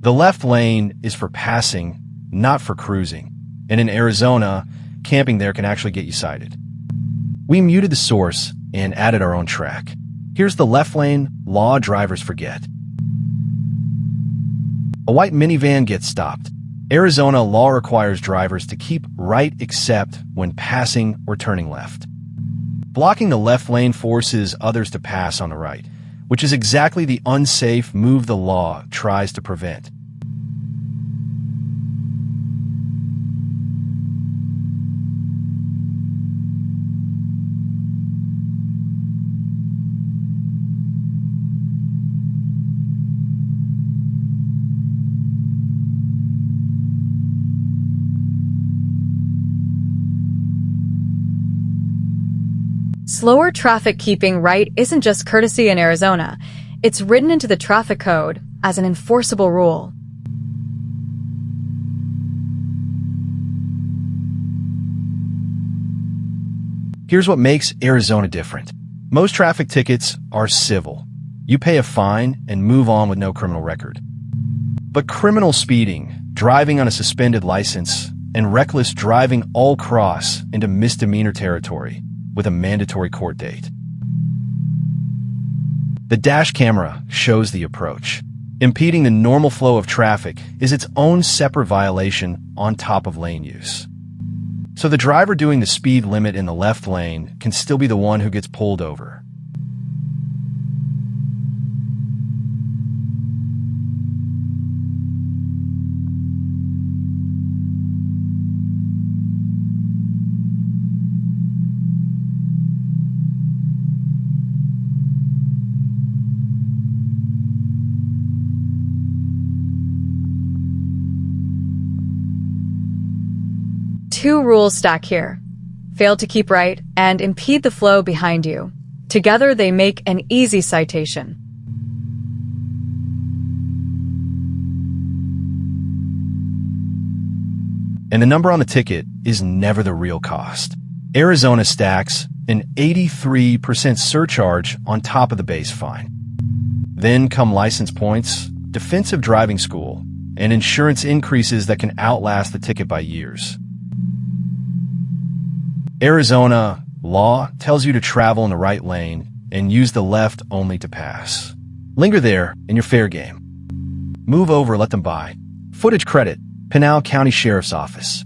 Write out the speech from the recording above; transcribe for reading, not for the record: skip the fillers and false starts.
The left lane is for passing, not for cruising. And in Arizona, camping there can actually get you cited. We muted the source and added our own track. Here's the left lane law drivers forget. A white minivan gets stopped. Arizona law requires drivers to keep right except when passing or turning left. Blocking the left lane forces others to pass on the right, which is exactly the unsafe move the law tries to prevent. Slower traffic keeping right isn't just courtesy in Arizona. It's written into the traffic code as an enforceable rule. Here's what makes Arizona different. Most traffic tickets are civil. You pay a fine and move on with no criminal record. But criminal speeding, driving on a suspended license, and reckless driving all cross into misdemeanor territory with a mandatory court date. The dash camera shows the approach. Impeding the normal flow of traffic is its own separate violation on top of lane use. So the driver doing the speed limit in the left lane can still be the one who gets pulled over. Two rules stack here: fail to keep right and impede the flow behind you. Together they make an easy citation. And the number on the ticket is never the real cost. Arizona stacks an 83% surcharge on top of the base fine. Then come license points, defensive driving school, and insurance increases that can outlast the ticket by years. Arizona law tells you to travel in the right lane and use the left only to pass. Linger there and you're fair game. Move over, let them by. Footage credit, Pinal County Sheriff's Office.